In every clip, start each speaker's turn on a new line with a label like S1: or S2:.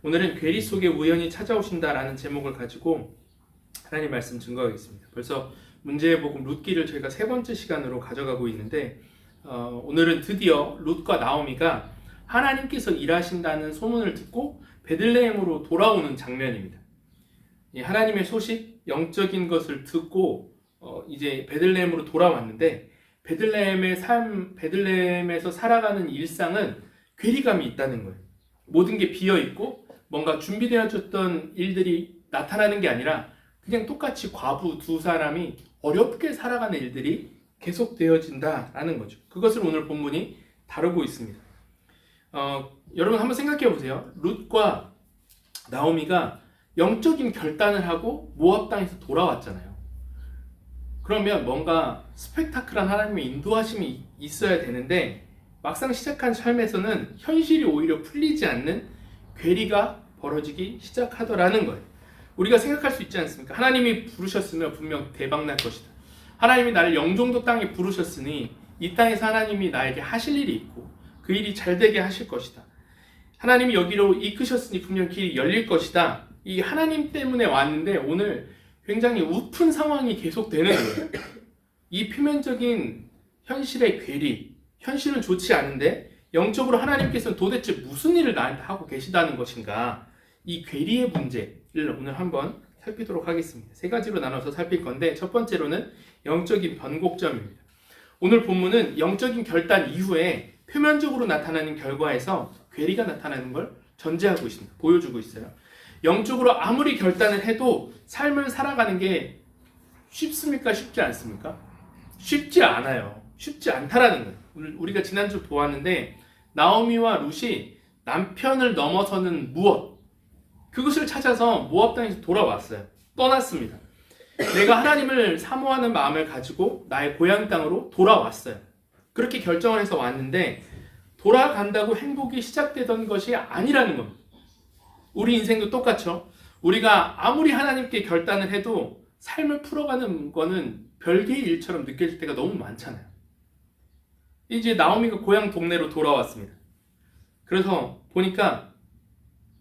S1: 오늘은 괴리 속에 우연히 찾아오신다라는 제목을 가지고 하나님 말씀 증거하겠습니다. 벌써 문제의 복음 룻기를 저희가 세 번째 시간으로 가져가고 있는데 오늘은 드디어 룻과 나오미가 하나님께서 일하신다는 소문을 듣고 베들레헴으로 돌아오는 장면입니다. 하나님의 소식, 영적인 것을 듣고 이제 베들레헴으로 돌아왔는데 베들레헴의 삶, 베들레헴에서 살아가는 일상은 괴리감이 있다는 거예요. 모든 게 비어있고 뭔가 준비되어졌던 일들이 나타나는 게 아니라 그냥 똑같이 과부 두 사람이 어렵게 살아가는 일들이 계속되어진다라는 거죠. 그것을 오늘 본문이 다루고 있습니다. 여러분 한번 생각해 보세요. 룻과 나오미가 영적인 결단을 하고 모압 땅에서 돌아왔잖아요. 그러면 뭔가 스펙타클한 하나님의 인도하심이 있어야 되는데 막상 시작한 삶에서는 현실이 오히려 풀리지 않는 괴리가 벌어지기 시작하더라는 거예요. 우리가 생각할 수 있지 않습니까? 하나님이 부르셨으면 분명 대박 날 것이다. 하나님이 나를 영종도 땅에 부르셨으니 이 땅에서 하나님이 나에게 하실 일이 있고 그 일이 잘 되게 하실 것이다. 하나님이 여기로 이끄셨으니 분명 길이 열릴 것이다. 이 하나님 때문에 왔는데 오늘 굉장히 우픈 상황이 계속되는 거예요. 이 표면적인 현실의 괴리, 현실은 좋지 않은데 영적으로 하나님께서는 도대체 무슨 일을 나한테 하고 계시다는 것인가? 이 괴리의 문제를 오늘 한번 살피도록 하겠습니다. 세 가지로 나눠서 살필 건데 첫 번째로는 영적인 변곡점입니다. 오늘 본문은 영적인 결단 이후에 표면적으로 나타나는 결과에서 괴리가 나타나는 걸 전제하고 있습니다. 보여주고 있어요. 영적으로 아무리 결단을 해도 삶을 살아가는 게 쉽습니까? 쉽지 않습니까? 쉽지 않아요. 쉽지 않다라는 거예요. 오늘 우리가 지난주 보았는데 나오미와 룻이 남편을 넘어서는 무엇? 그것을 찾아서 모압 땅에서 돌아왔어요. 떠났습니다. 내가 하나님을 사모하는 마음을 가지고 나의 고향 땅으로 돌아왔어요. 그렇게 결정을 해서 왔는데 돌아간다고 행복이 시작되던 것이 아니라는 겁니다. 우리 인생도 똑같죠. 우리가 아무리 하나님께 결단을 해도 삶을 풀어가는 거는 별개의 일처럼 느껴질 때가 너무 많잖아요. 이제 나오미가 고향 동네로 돌아왔습니다. 그래서 보니까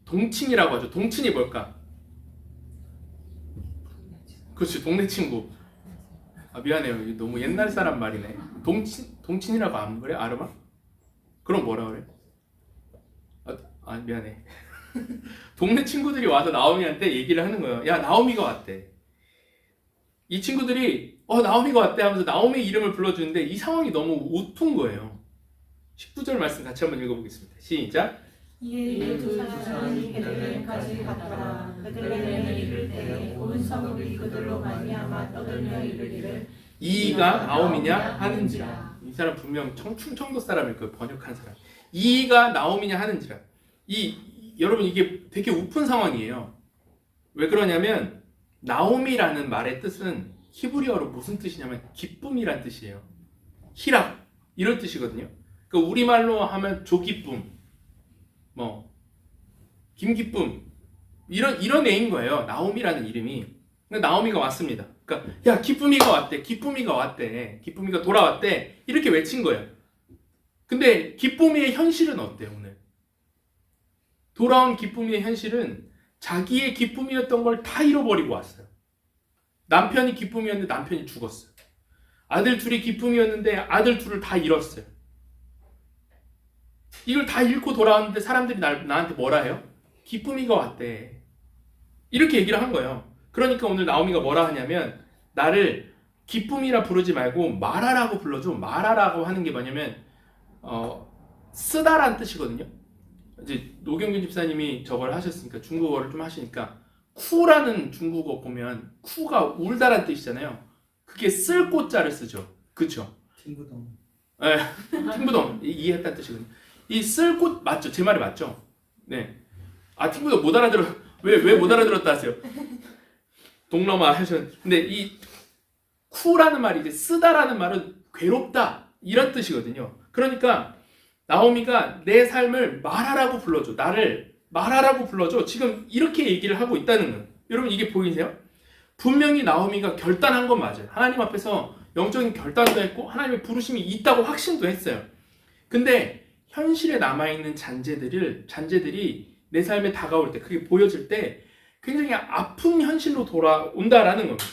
S1: 동친이라고 하죠. 동친이 뭘까? 그렇지, 동네 친구. 미안해요. 너무 옛날 사람 말이네. 동친이라고 안 그래? 아르마? 그럼 뭐라 그래? 미안해. 동네 친구들이 와서 나오미한테 얘기를 하는 거예요. 야, 나오미가 왔대. 이 친구들이 나오미가 왔대 하면서 나오미 이름을 불러주는데 이 상황이 너무 우픈 거예요. 19절 말씀 같이 한번 읽어보겠습니다. 시작.
S2: 이에 두 사람이 베들레헴까지 갔더라. 베들레헴에 이를 때 온 성읍이 그들로 말미암아 떠들며 이르기를
S1: 이가 나오미냐 하는지라. 이 사람 분명 충청도 사람일 거예요. 번역한 사람. 이가 나오미냐 하는지라. 여러분 이게 되게 우픈 상황이에요. 왜 그러냐면 나오미라는 말의 뜻은 히브리어로 무슨 뜻이냐면 기쁨이란 뜻이에요. 희락 이런 뜻이거든요. 그러니까 우리말로 하면 조기쁨, 김기쁨 이런 애인 거예요. 나오미라는 이름이. 근데 나오미가 왔습니다. 그러니까 야 기쁨이가 왔대, 기쁨이가 왔대, 기쁨이가 돌아왔대 이렇게 외친 거예요. 근데 기쁨이의 현실은 어때요 오늘? 돌아온 기쁨이의 현실은 자기의 기쁨이었던 걸 다 잃어버리고 왔어요. 남편이 기쁨이었는데 남편이 죽었어요. 아들 둘이 기쁨이었는데 아들 둘을 다 잃었어요. 이걸 다 잃고 돌아왔는데 사람들이 나한테 뭐라 해요? 기쁨이가 왔대. 이렇게 얘기를 한 거예요. 그러니까 오늘 나오미가 뭐라 하냐면 나를 기쁨이라 부르지 말고 마라라고 불러줘. 마라라고 하는 게 뭐냐면 쓰다란 뜻이거든요. 이제 노경균 집사님이 저걸 하셨으니까 중국어를 좀 하시니까 쿠라는 중국어 보면 쿠가 울다란 뜻이잖아요. 그게 쓸 꽃자를 쓰죠. 그쵸?
S3: 팀부동.
S1: 네, 팀부동 이해했다는 뜻이거든요. 이 쓸 꽃 맞죠? 제 말이 맞죠? 네. 팀부동 못 알아들어. 왜 못 알아들었다 하세요? 동남아 하셨는데 근데 이 쿠라는 말이 이제 쓰다라는 말은 괴롭다 이런 뜻이거든요. 그러니까 나오미가 내 삶을 말하라고 불러줘. 나를 말하라고 불러줘. 지금 이렇게 얘기를 하고 있다는 거예요. 여러분 이게 보이세요? 분명히 나오미가 결단한 건 맞아요. 하나님 앞에서 영적인 결단도 했고 하나님의 부르심이 있다고 확신도 했어요. 근데 현실에 남아있는 잔재들이 내 삶에 다가올 때, 그게 보여질 때 굉장히 아픈 현실로 돌아온다라는 겁니다.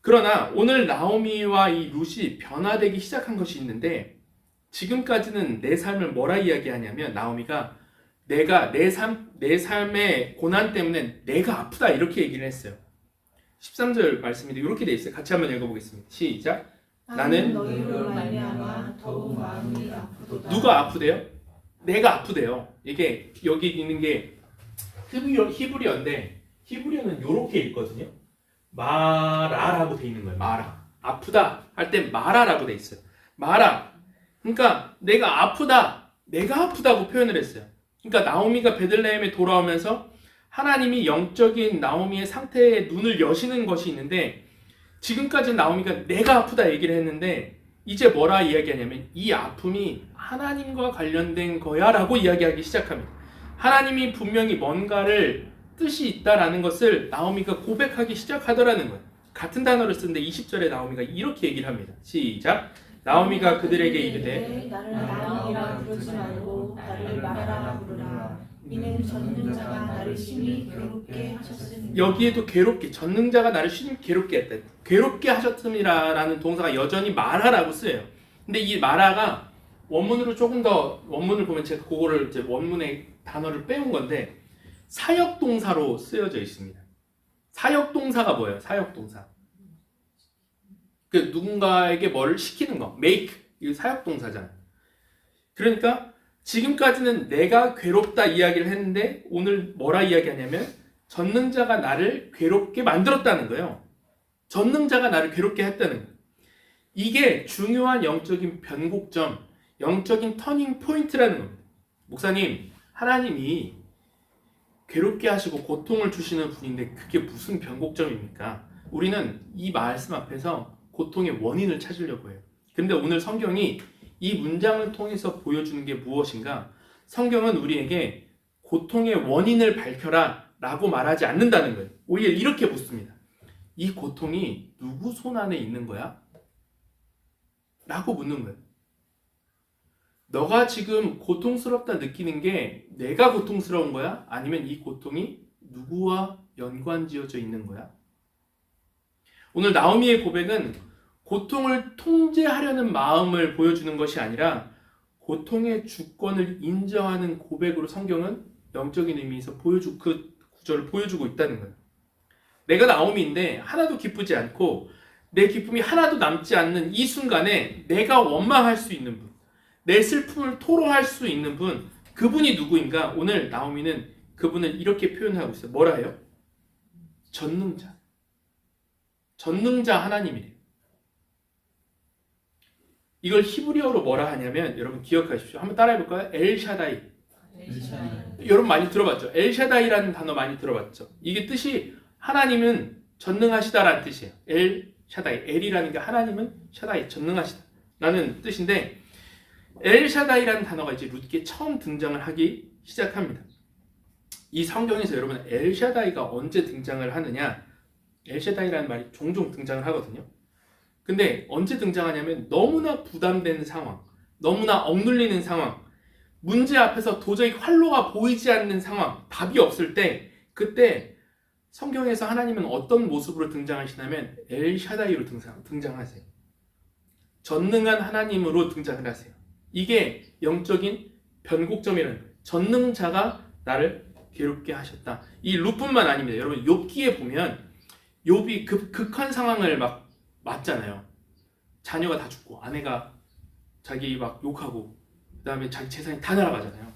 S1: 그러나 오늘 나오미와 이 룻이 변화되기 시작한 것이 있는데, 지금까지는 내 삶을 뭐라 이야기하냐면, 나오미가 내가 내 삶의 고난 때문에 내가 아프다 이렇게 얘기를 했어요. 13절 말씀인데 이렇게 돼 있어요. 같이 한번 읽어보겠습니다. 시작. 나는
S2: 너희로 말미암아 더욱 마음이 아프도다.
S1: 누가 아프대요? 내가 아프대요. 이게 여기 있는 게 히브리어인데, 히브리어는 이렇게 읽거든요. 마라라고 돼 있는 거예요. 마라. 아프다 할 때 마라라고 돼 있어요. 마라. 그러니까 내가 아프다, 내가 아프다고 표현을 했어요. 그러니까 나오미가 베들레헴에 돌아오면서 하나님이 영적인 나오미의 상태에 눈을 여시는 것이 있는데, 지금까지 나오미가 내가 아프다 얘기를 했는데 이제 뭐라 이야기하냐면 이 아픔이 하나님과 관련된 거야 라고 이야기하기 시작합니다. 하나님이 분명히 뭔가를 뜻이 있다라는 것을 나오미가 고백하기 시작하더라는 거예요. 같은 단어를 쓰는데 20절에 나오미가 이렇게 얘기를 합니다. 시작. 나오미가 그들에게 이르되
S2: 나를 나오미라 부르지 말고 나를 마라라 부르라. 이는 전능자가 나를 심히 괴롭게 하셨으니.
S1: 여기에도 괴롭게, 전능자가 나를 심히 괴롭게 했다. 괴롭게 하셨음이라는 동사가 여전히 마라라고 쓰여요. 근데 이 마라가 원문으로 조금 더, 원문을 보면 제가 그거를 이제 원문의 단어를 빼온 건데 사역동사로 쓰여져 있습니다. 사역동사가 뭐예요? 사역동사. 그 누군가에게 뭐를 시키는 거, make, 이거 사역동사잖아요. 그러니까 지금까지는 내가 괴롭다 이야기를 했는데 오늘 뭐라 이야기하냐면 전능자가 나를 괴롭게 만들었다는 거예요. 전능자가 나를 괴롭게 했다는 거예요. 이게 중요한 영적인 변곡점, 영적인 터닝 포인트라는 겁니다. 목사님, 하나님이 괴롭게 하시고 고통을 주시는 분인데 그게 무슨 변곡점입니까? 우리는 이 말씀 앞에서 고통의 원인을 찾으려고 해요. 근데 오늘 성경이 이 문장을 통해서 보여주는 게 무엇인가? 성경은 우리에게 고통의 원인을 밝혀라 라고 말하지 않는다는 거예요. 오히려 이렇게 묻습니다. 이 고통이 누구 손 안에 있는 거야? 라고 묻는 거예요. 너가 지금 고통스럽다 느끼는 게 내가 고통스러운 거야? 아니면 이 고통이 누구와 연관지어져 있는 거야? 오늘 나오미의 고백은 고통을 통제하려는 마음을 보여주는 것이 아니라 고통의 주권을 인정하는 고백으로 성경은 영적인 의미에서 그 구절을 보여주고 있다는 거예요. 내가 나오미인데 하나도 기쁘지 않고 내 기쁨이 하나도 남지 않는 이 순간에 내가 원망할 수 있는 분, 내 슬픔을 토로할 수 있는 분, 그분이 누구인가? 오늘 나오미는 그분을 이렇게 표현하고 있어요. 뭐라 해요? 전능자. 전능자 하나님이래요. 이걸 히브리어로 뭐라 하냐면 여러분 기억하십시오. 한번 따라해볼까요? 엘샤다이. 여러분 많이 들어봤죠? 엘샤다이라는 단어 많이 들어봤죠? 이게 뜻이 하나님은 전능하시다라는 뜻이에요. 엘샤다이. 엘이라는 게 하나님은 샤다이, 전능하시다라는 뜻인데 엘샤다이라는 단어가 이제 룻기에 처음 등장을 하기 시작합니다. 이 성경에서 여러분 엘샤다이가 언제 등장을 하느냐? 엘샤다이라는 말이 종종 등장을 하거든요. 근데 언제 등장하냐면 너무나 부담되는 상황, 너무나 억눌리는 상황, 문제 앞에서 도저히 활로가 보이지 않는 상황, 답이 없을 때 그때 성경에서 하나님은 어떤 모습으로 등장하시냐면 엘샤다이로 등장하세요. 전능한 하나님으로 등장을 하세요. 이게 영적인 변곡점이라는 거예요. 전능자가 나를 괴롭게 하셨다. 이 룻뿐만 아닙니다. 여러분 욥기에 보면 욥이 극한 상황을 막 맞잖아요. 자녀가 다 죽고 아내가 자기 막 욕하고 그다음에 자기 재산이 다 날아가잖아요.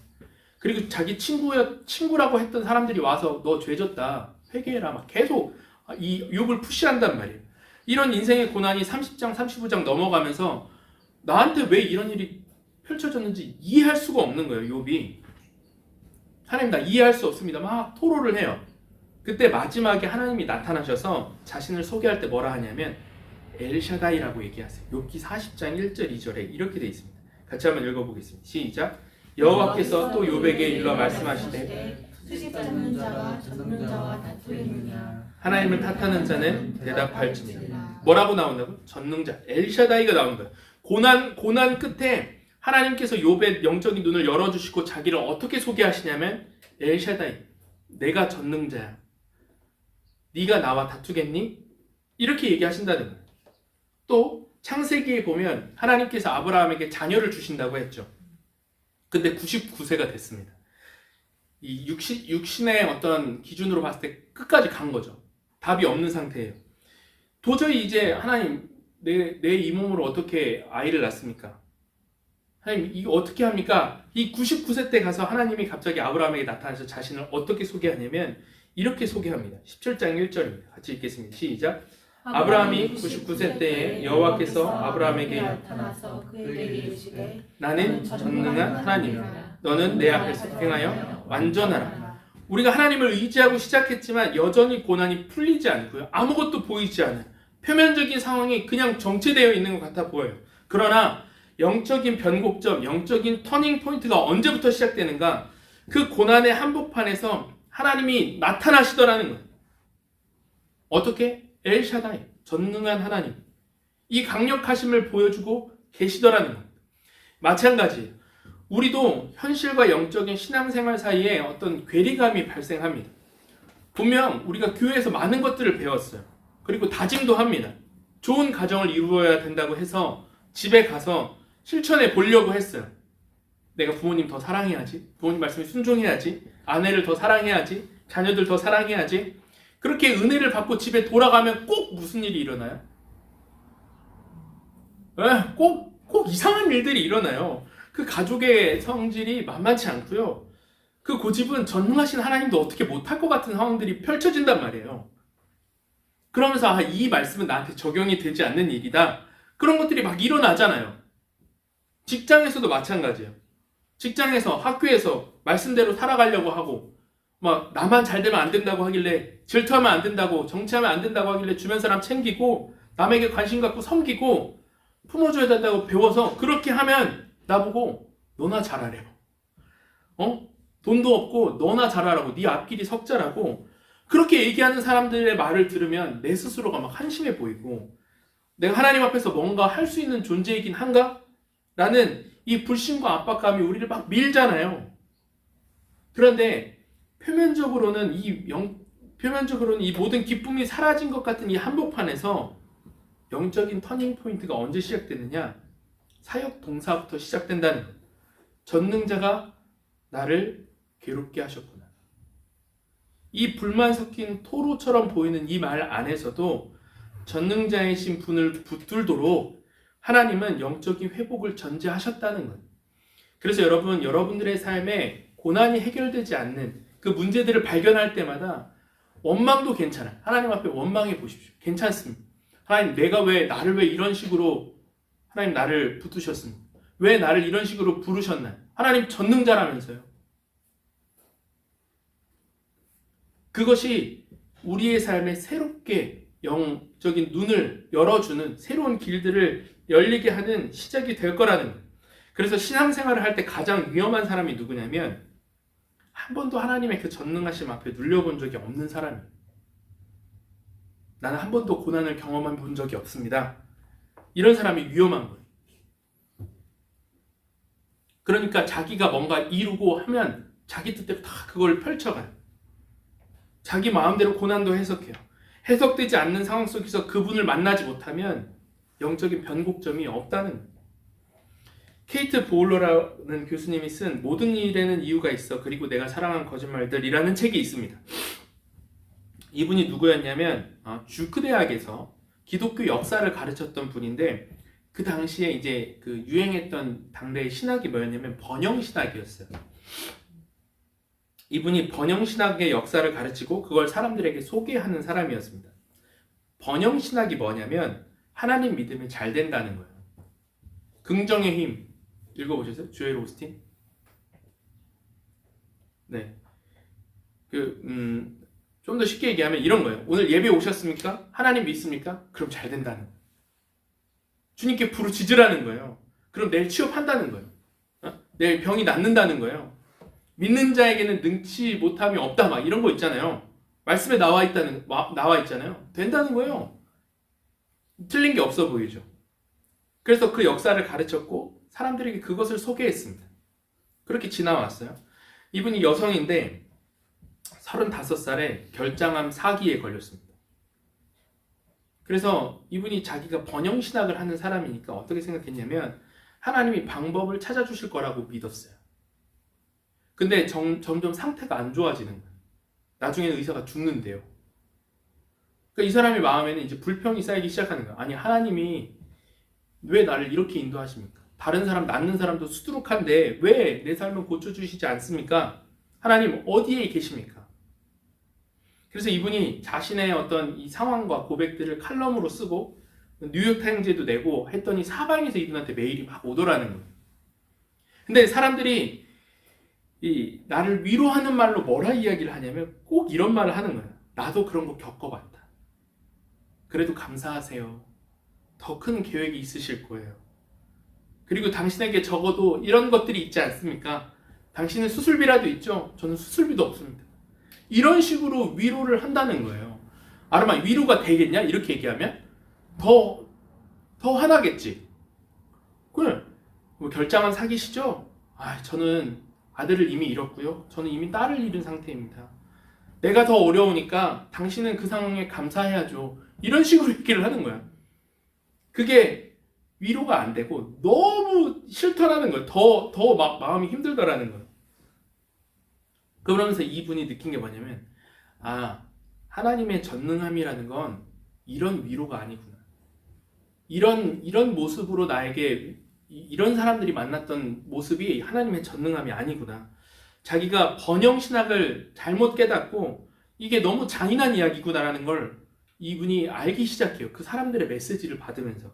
S1: 그리고 자기 친구라고 했던 사람들이 와서 너 죄졌다 회개해라 막 계속 이 욥을 푸시한단 말이에요. 이런 인생의 고난이 30장 35장 넘어가면서 나한테 왜 이런 일이 펼쳐졌는지 이해할 수가 없는 거예요. 욥이 하나님 나 이해할 수 없습니다. 막 토로를 해요. 그때 마지막에 하나님이 나타나셔서 자신을 소개할 때 뭐라 하냐면 엘샤다이라고 얘기하세요. 욥기 40장 1절 2절에 이렇게 돼 있습니다. 같이 한번 읽어보겠습니다. 시작. 여호와께서 또 욥에게 일러 말씀하시되
S2: 수십 잡는 자가 전능자와 다투느냐.
S1: 하나님을 탓하는 자는 대답할지니라. 뭐라고 나온다고? 전능자 엘샤다이가 나온 거예요. 고난 끝에 하나님께서 욥의 영적인 눈을 열어주시고 자기를 어떻게 소개하시냐면 엘샤다이, 내가 전능자야. 네가 나와 다투겠니? 이렇게 얘기하신다는 거예요. 또 창세기에 보면 하나님께서 아브라함에게 자녀를 주신다고 했죠. 근데 99세가 됐습니다. 이 육신의 어떤 기준으로 봤을 때 끝까지 간 거죠. 답이 없는 상태예요. 도저히 이제 하나님 내 이 몸으로 어떻게 아이를 낳습니까? 하나님 이거 어떻게 합니까? 이 99세 때 가서 하나님이 갑자기 아브라함에게 나타나서 자신을 어떻게 소개하냐면 이렇게 소개합니다. 17장 1절입니다. 같이 읽겠습니다. 시작. 아브라함이 99세 때에 여호와께서 아브라함에게
S2: 나타나서 그에게 이르시되
S1: 나는 전능한 하나님이라. 너는 내 앞에서 행하여 완전하라. 우리가 하나님을 의지하고 시작했지만 여전히 고난이 풀리지 않고요. 아무것도 보이지 않아요. 표면적인 상황이 그냥 정체되어 있는 것 같아 보여요. 그러나 영적인 변곡점, 영적인 터닝 포인트가 언제부터 시작되는가? 그 고난의 한복판에서 하나님이 나타나시더라는 거예요. 어떻게? 엘샤다이, 전능한 하나님. 이 강력하심을 보여주고 계시더라는 거예요. 마찬가지예요. 우리도 현실과 영적인 신앙생활 사이에 어떤 괴리감이 발생합니다. 분명 우리가 교회에서 많은 것들을 배웠어요. 그리고 다짐도 합니다. 좋은 가정을 이루어야 된다고 해서 집에 가서 실천해 보려고 했어요. 내가 부모님 더 사랑해야지. 부모님 말씀에 순종해야지. 아내를 더 사랑해야지. 자녀들 더 사랑해야지. 그렇게 은혜를 받고 집에 돌아가면 꼭 무슨 일이 일어나요? 꼭 이상한 일들이 일어나요. 그 가족의 성질이 만만치 않고요. 그 고집은 전능하신 하나님도 어떻게 못할 것 같은 상황들이 펼쳐진단 말이에요. 그러면서 이 말씀은 나한테 적용이 되지 않는 일이다. 그런 것들이 막 일어나잖아요. 직장에서도 마찬가지예요. 직장에서, 학교에서 말씀대로 살아가려고 하고 막 나만 잘 되면 안 된다고 하길래, 질투하면 안 된다고, 정치하면 안 된다고 하길래 주변 사람 챙기고 남에게 관심 갖고 섬기고 품어줘야 된다고 배워서 그렇게 하면 나보고 너나 잘하래요. 돈도 없고 너나 잘하라고, 네 앞길이 석자라고 그렇게 얘기하는 사람들의 말을 들으면 내 스스로가 막 한심해 보이고, 내가 하나님 앞에서 뭔가 할 수 있는 존재이긴 한가? 라는 이 불신과 압박감이 우리를 막 밀잖아요. 그런데 표면적으로는 이 모든 기쁨이 사라진 것 같은 이 한복판에서 영적인 터닝 포인트가 언제 시작되느냐? 사역 동사부터 시작된다는 거예요. 전능자가 나를 괴롭게 하셨구나. 이 불만 섞인 토로처럼 보이는 이 말 안에서도 전능자이신 분을 붙들도록 하나님은 영적인 회복을 전제하셨다는 거예요. 그래서 여러분들의 삶에 고난이 해결되지 않는 그 문제들을 발견할 때마다 원망도 괜찮아요. 하나님 앞에 원망해 보십시오. 괜찮습니다. 하나님, 나를 왜 이런 식으로 하나님 나를 붙드셨습니까? 왜 나를 이런 식으로 부르셨나요? 하나님 전능자라면서요. 그것이 우리의 삶에 새롭게 영적인 눈을 열어주는 새로운 길들을 열리게 하는 시작이 될 거라는 거예요. 그래서 신앙생활을 할 때 가장 위험한 사람이 누구냐면 한 번도 하나님의 그 전능하심 앞에 눌려본 적이 없는 사람이에요. 나는 한 번도 고난을 경험해 본 적이 없습니다. 이런 사람이 위험한 거예요. 그러니까 자기가 뭔가 이루고 하면 자기 뜻대로 다 그걸 펼쳐가요. 자기 마음대로 고난도 해석해요. 해석되지 않는 상황 속에서 그분을 만나지 못하면 영적인 변곡점이 없다는 거예요. 케이트 보울러라는 교수님이 쓴 모든 일에는 이유가 있어, 그리고 내가 사랑한 거짓말들이라는 책이 있습니다. 이분이 누구였냐면 주크 대학에서 기독교 역사를 가르쳤던 분인데, 그 당시에 이제 그 유행했던 당대의 신학이 뭐였냐면 번영신학이었어요. 이분이 번영신학의 역사를 가르치고 그걸 사람들에게 소개하는 사람이었습니다. 번영신학이 뭐냐면 하나님 믿으면 잘 된다는 거예요. 긍정의 힘 읽어보셨어요? 조엘 오스틴? 네. 좀 더 쉽게 얘기하면 이런 거예요. 오늘 예배 오셨습니까? 하나님 믿습니까? 그럼 잘 된다는 거예요. 주님께 부르짖으라는 거예요. 그럼 내일 취업한다는 거예요. 내일 병이 낫는다는 거예요. 믿는 자에게는 능치 못함이 없다, 막 이런 거 있잖아요. 말씀에 나와 있잖아요. 된다는 거예요. 틀린 게 없어 보이죠. 그래서 그 역사를 가르쳤고 사람들에게 그것을 소개했습니다. 그렇게 지나왔어요. 이분이 여성인데 35살에 결장암 4기에 걸렸습니다. 그래서 이분이 자기가 번영신학을 하는 사람이니까 어떻게 생각했냐면 하나님이 방법을 찾아주실 거라고 믿었어요. 근데 점점 상태가 안 좋아지는 거예요. 나중에는 의사가 죽는데요. 그러니까 이 사람의 마음에는 이제 불평이 쌓이기 시작하는 거예요. 아니, 하나님이 왜 나를 이렇게 인도하십니까? 다른 사람, 낫는 사람도 수두룩한데 왜 내 삶을 고쳐주시지 않습니까? 하나님 어디에 계십니까? 그래서 이분이 자신의 어떤 이 상황과 고백들을 칼럼으로 쓰고 뉴욕타임즈에도 내고 했더니 사방에서 이분한테 메일이 막 오더라는 거예요. 근데 사람들이 나를 위로하는 말로 뭐라 이야기를 하냐면 꼭 이런 말을 하는 거예요. 나도 그런 거 겪어봤다. 그래도 감사하세요. 더 큰 계획이 있으실 거예요. 그리고 당신에게 적어도 이런 것들이 있지 않습니까? 당신은 수술비라도 있죠? 저는 수술비도 없습니다. 이런 식으로 위로를 한다는 거예요. 아르마, 위로가 되겠냐? 이렇게 얘기하면 더 화나겠지. 그래, 뭐 결장은 사귀시죠? 저는 아들을 이미 잃었고요. 저는 이미 딸을 잃은 상태입니다. 내가 더 어려우니까 당신은 그 상황에 감사해야죠. 이런 식으로 얘기를 하는 거야. 그게 위로가 안 되고 너무 싫더라는 거예요. 더 막 마음이 힘들더라는 거예요. 그러면서 이분이 느낀 게 뭐냐면 하나님의 전능함이라는 건 이런 위로가 아니구나. 이런 모습으로 나에게 이런 사람들이 만났던 모습이 하나님의 전능함이 아니구나. 자기가 번영신학을 잘못 깨닫고 이게 너무 잔인한 이야기구나라는 걸 이분이 알기 시작해요. 그 사람들의 메시지를 받으면서.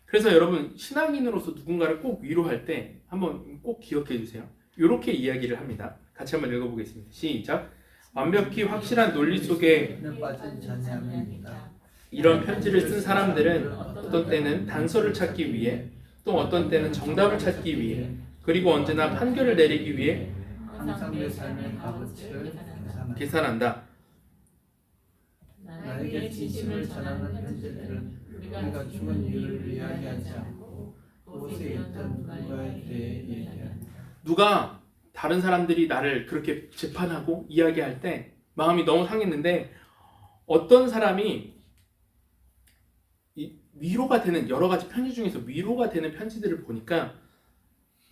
S1: 그래서 여러분, 신앙인으로서 누군가를 꼭 위로할 때 한번 꼭 기억해 주세요. 이렇게 이야기를 합니다. 같이 한번 읽어보겠습니다. 시작. 완벽히 확실한 논리 속에
S2: 빠진 잔향입니다.
S1: 이런 편지를 쓴 사람들은 어떤 때는 단서를 찾기 위해, 또 어떤 때는 정답을 찾기 위해, 그리고 언제나 판결을 내리기 위해
S2: 항상 내 삶의 값어치를
S1: 계산한다.
S2: 나에게 진심을 전하는 편지들은 우리가 죽은 이유를 이야기하지 않고 그곳에 있던 누군가에 대해 얘기합니다.
S1: 누가 다른 사람들이 나를 그렇게 재판하고 이야기할 때 마음이 너무 상했는데 어떤 사람이 이 위로가 되는 여러 가지 편지 중에서 위로가 되는 편지들을 보니까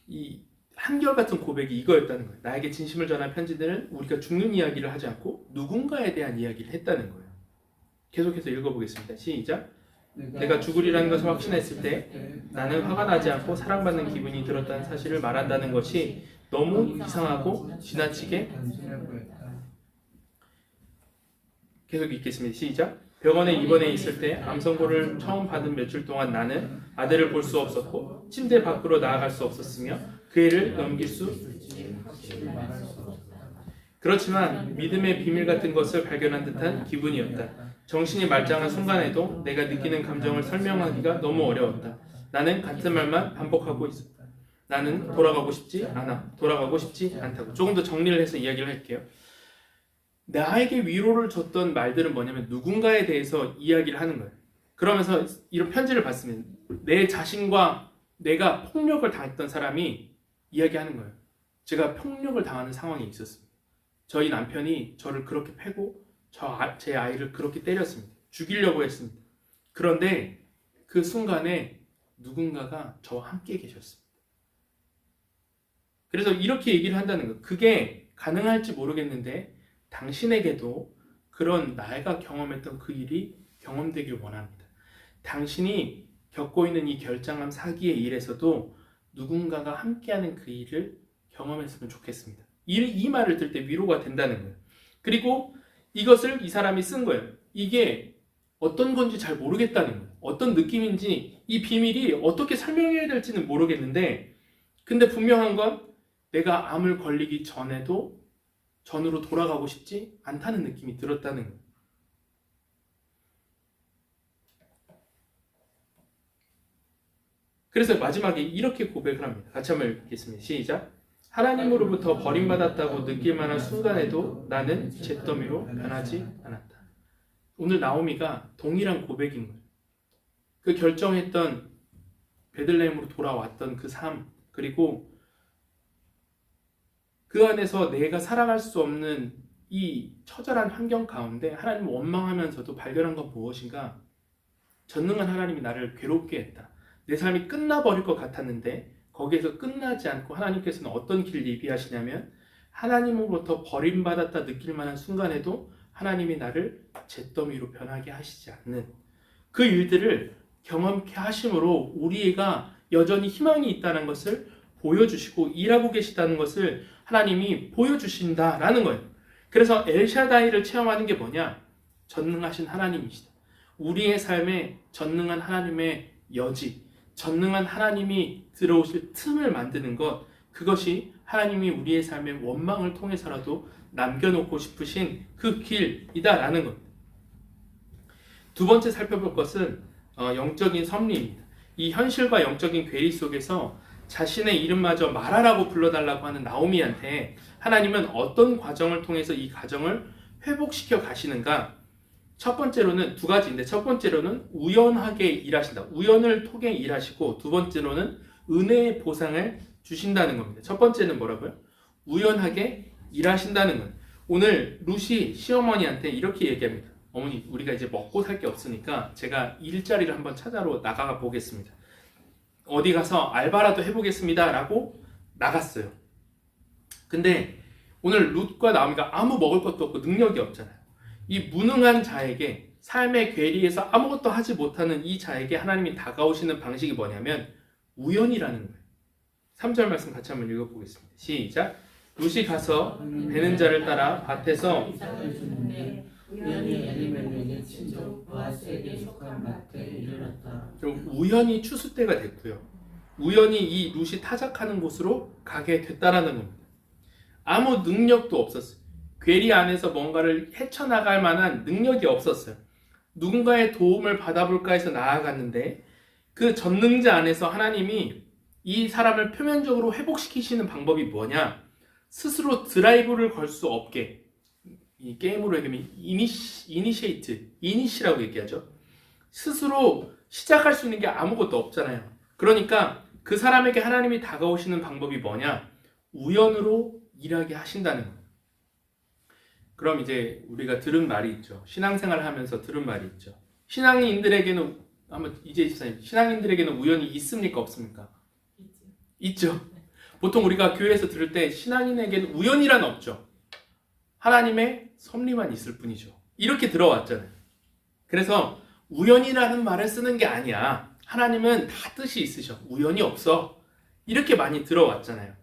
S1: 이 한결같은 고백이 이거였다는 거예요. 나에게 진심을 전한 편지들은 우리가 죽는 이야기를 하지 않고 누군가에 대한 이야기를 했다는 거예요. 계속해서 읽어보겠습니다. 시작. 내가 죽으리라는 것을 확신했을 때 나는 화가 나지 않고 사랑받는 기분이 들었다는 사실을 말한다는 것이 너무 이상하고 지나치게 계속 읽겠습니다. 시작. 병원에 입원해 있을 때 암 선고를 처음 받은 며칠 동안 나는 아들을 볼 수 없었고 침대 밖으로 나아갈 수 없었으며 그 애를 넘길 수 그렇지만 믿음의 비밀 같은 것을 발견한 듯한 기분이었다. 정신이 말짱한 순간에도 내가 느끼는 감정을 설명하기가 너무 어려웠다. 나는 같은 말만 반복하고 있었다. 나는 돌아가고 싶지 않아. 돌아가고 싶지 않다고. 조금 더 정리를 해서 이야기를 할게요. 나에게 위로를 줬던 말들은 뭐냐면 누군가에 대해서 이야기를 하는 거예요. 그러면서 이런 편지를 받으면 내 자신과 내가 폭력을 당했던 사람이 이야기하는 거예요. 제가 폭력을 당하는 상황이 있었습니다. 저희 남편이 저를 그렇게 패고 제 아이를 그렇게 때렸습니다. 죽이려고 했습니다. 그런데 그 순간에 누군가가 저와 함께 계셨습니다. 그래서 이렇게 얘기를 한다는 거예요. 그게 가능할지 모르겠는데 당신에게도 그런 내가 경험했던 그 일이 경험되길 원합니다. 당신이 겪고 있는 이 결장암 사기의 일에서도 누군가가 함께하는 그 일을 경험했으면 좋겠습니다. 이 말을 들 때 위로가 된다는 거예요. 그리고 이것을 이 사람이 쓴 거예요. 이게 어떤 건지 잘 모르겠다는 거예요. 어떤 느낌인지 이 비밀이 어떻게 설명해야 될지는 모르겠는데 근데 분명한 건 내가 암을 걸리기 전으로 돌아가고 싶지 않다는 느낌이 들었다는 거예요. 그래서 마지막에 이렇게 고백을 합니다. 같이 한번 읽겠습니다. 시작. 하나님으로부터 버림받았다고 느낄 만한 순간에도 나는 잿더미로 변하지 않았다. 오늘 나오미가 동일한 고백인 거예요. 그 결정했던 베들레헴으로 돌아왔던 그 삶, 그리고 그 안에서 내가 살아갈 수 없는 이 처절한 환경 가운데 하나님을 원망하면서도 발견한 건 무엇인가? 전능한 하나님이 나를 괴롭게 했다. 내 삶이 끝나버릴 것 같았는데 거기에서 끝나지 않고 하나님께서는 어떤 길을 예비하시냐면 하나님으로부터 버림받았다 느낄 만한 순간에도 하나님이 나를 잿더미로 변하게 하시지 않는 그 일들을 경험케 하심으로 우리가 여전히 희망이 있다는 것을 보여주시고 일하고 계시다는 것을 하나님이 보여주신다라는 거예요. 그래서 엘샤다이를 체험하는 게 뭐냐? 전능하신 하나님이시다. 우리의 삶에 전능한 하나님의 여지, 전능한 하나님이 들어오실 틈을 만드는 것, 그것이 하나님이 우리의 삶의 원망을 통해서라도 남겨놓고 싶으신 그 길이다라는 겁니다. 두 번째 살펴볼 것은 영적인 섭리입니다. 이 현실과 영적인 괴리 속에서 자신의 이름마저 말하라고 불러달라고 하는 나오미한테 하나님은 어떤 과정을 통해서 이 가정을 회복시켜 가시는가? 첫 번째로는 두 가지인데, 첫 번째로는 우연하게 일하신다. 우연을 통해 일하시고, 두 번째로는 은혜의 보상을 주신다는 겁니다. 첫 번째는 뭐라고요? 우연하게 일하신다는 거예요. 오늘 루시 시어머니한테 이렇게 얘기합니다. 어머니, 우리가 이제 먹고 살 게 없으니까 제가 일자리를 한번 찾아러 나가 보겠습니다. 어디 가서 알바라도 해보겠습니다 라고 나갔어요. 근데 오늘 룻과 나오미가 아무 먹을 것도 없고 능력이 없잖아요. 이 무능한 자에게, 삶의 괴리에서 아무것도 하지 못하는 이 자에게 하나님이 다가오시는 방식이 뭐냐면 우연이라는 거예요. 3절 말씀 같이 한번 읽어보겠습니다. 시작. 룻이 가서 베는 자를 따라 밭에서
S2: 우연히 엘리멜렉의 친족 보아스에게 속한 밭에 이르렀다.
S1: 우연히 추수 때가 됐고요. 우연히 이 룻이 타작하는 곳으로 가게 됐다라는 겁니다. 아무 능력도 없었어요. 괴리 안에서 뭔가를 헤쳐나갈 만한 능력이 없었어요. 누군가의 도움을 받아볼까 해서 나아갔는데 그 전능자 안에서 하나님이 이 사람을 표면적으로 회복시키시는 방법이 뭐냐? 스스로 드라이브를 걸 수 없게, 이 게임으로 얘기하면 이니시라고 얘기하죠. 스스로 시작할 수 있는 게 아무것도 없잖아요. 그러니까 그 사람에게 하나님이 다가오시는 방법이 뭐냐? 우연으로 일하게 하신다는 거예요. 그럼 이제 우리가 들은 말이 있죠. 신앙생활을 하면서 들은 말이 있죠. 신앙인들에게는, 한번 이제 집사님, 신앙인들에게는 우연이 있습니까? 없습니까? 있죠. 보통 우리가 교회에서 들을 때 신앙인에게는 우연이란 없죠. 하나님의 섭리만 있을 뿐이죠. 이렇게 들어왔잖아요. 그래서 우연이라는 말을 쓰는 게 아니야. 하나님은 다 뜻이 있으셔. 우연이 없어. 이렇게 많이 들어왔잖아요.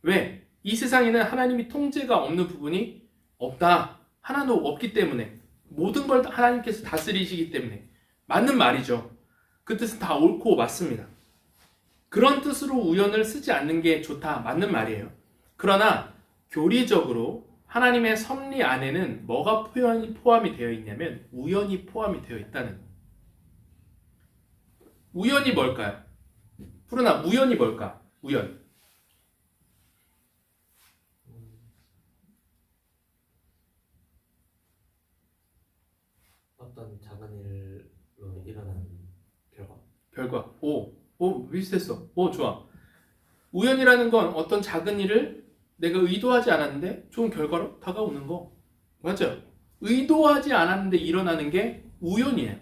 S1: 왜? 이 세상에는 하나님이 통제가 없는 부분이 없다. 하나도 없기 때문에, 모든 걸 하나님께서 다스리시기 때문에. 맞는 말이죠. 그 뜻은 다 옳고 맞습니다. 그런 뜻으로 우연을 쓰지 않는 게 좋다. 맞는 말이에요. 그러나 교리적으로 하나님의 섭리 안에는 뭐가 포함이 되어 있냐면 우연이 포함이 되어 있다는 거예요. 우연이 뭘까요? 푸르나, 우연이 뭘까? 우연.
S3: 어떤 작은 일로 일어나는
S1: 결과. 비슷했어. 좋아. 우연이라는 건 어떤 작은 일을 내가 의도하지 않았는데 좋은 결과로 다가오는 거. 맞아요. 의도하지 않았는데 일어나는 게 우연이에요.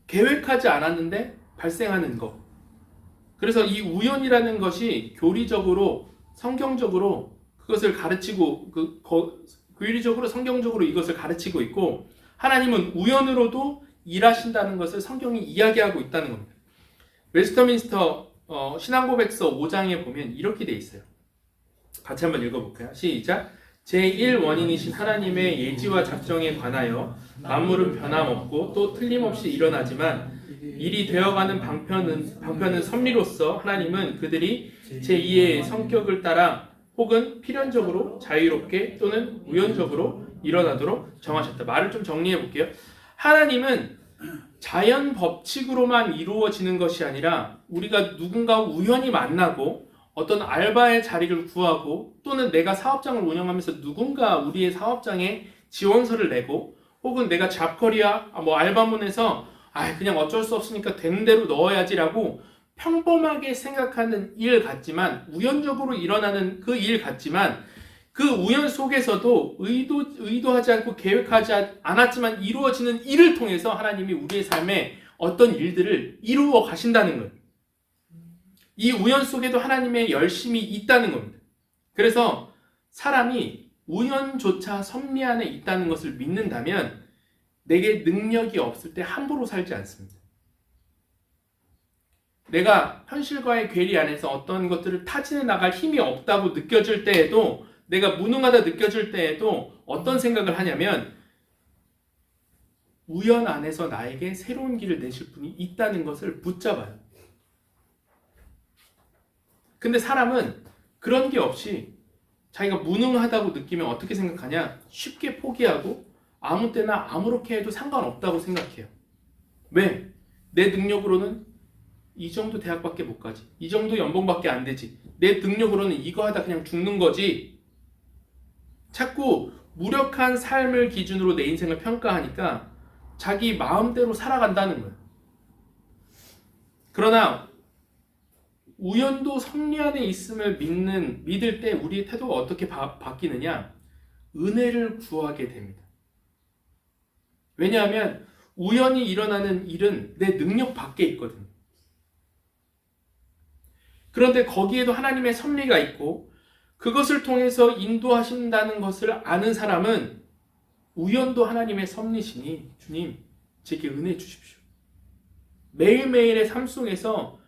S1: 계획하지 않았는데 발생하는 거. 그래서 이 우연이라는 것이 교리적으로, 성경적으로 그것을 가르치고, 교리적으로, 성경적으로 이것을 가르치고 있고, 하나님은 우연으로도 일하신다는 것을 성경이 이야기하고 있다는 겁니다. 웨스터민스터 신앙고백서 5장에 보면 이렇게 돼 있어요. 같이 한번 읽어볼까요? 시작. 제1원인이신 하나님의 예지와 작정에 관하여 만물은 변함없고 또 틀림없이 일어나지만 일이 되어가는 방편은 섭리로서 하나님은 그들이 제2의 성격을 따라 혹은 필연적으로 자유롭게 또는 우연적으로 일어나도록 정하셨다. 말을 좀 정리해 볼게요. 하나님은 자연 법칙으로만 이루어지는 것이 아니라 우리가 누군가 우연히 만나고 어떤 알바의 자리를 구하고 또는 내가 사업장을 운영하면서 누군가 우리의 사업장에 지원서를 내고 혹은 내가 잡커리야 알바문에서 그냥 어쩔 수 없으니까 되는 대로 넣어야지라고 평범하게 생각하는 일 같지만 우연적으로 일어나는 그 일 같지만 그 우연 속에서도 의도하지 않고 계획하지 않았지만 이루어지는 일을 통해서 하나님이 우리의 삶에 어떤 일들을 이루어 가신다는 거예요. 이 우연 속에도 하나님의 열심이 있다는 겁니다. 그래서 사람이 우연조차 섭리 안에 있다는 것을 믿는다면 내게 능력이 없을 때 함부로 살지 않습니다. 내가 현실과의 괴리 안에서 어떤 것들을 타진해 나갈 힘이 없다고 느껴질 때에도, 내가 무능하다 느껴질 때에도 어떤 생각을 하냐면 우연 안에서 나에게 새로운 길을 내실 분이 있다는 것을 붙잡아요. 근데 사람은 그런 게 없이 자기가 무능하다고 느끼면 어떻게 생각하냐? 쉽게 포기하고 아무 때나 아무렇게 해도 상관없다고 생각해요. 왜? 내 능력으로는 이 정도 대학밖에 못 가지. 이 정도 연봉밖에 안 되지. 내 능력으로는 이거 하다 그냥 죽는 거지. 자꾸 무력한 삶을 기준으로 내 인생을 평가하니까 자기 마음대로 살아간다는 거예요. 그러나 우연도 섭리 안에 있음을 믿을 때 우리의 태도가 어떻게 바뀌느냐? 은혜를 구하게 됩니다. 왜냐하면 우연히 일어나는 일은 내 능력 밖에 있거든요. 그런데 거기에도 하나님의 섭리가 있고 그것을 통해서 인도하신다는 것을 아는 사람은 우연도 하나님의 섭리시니 주님 제게 은혜 주십시오. 매일매일의 삶 속에서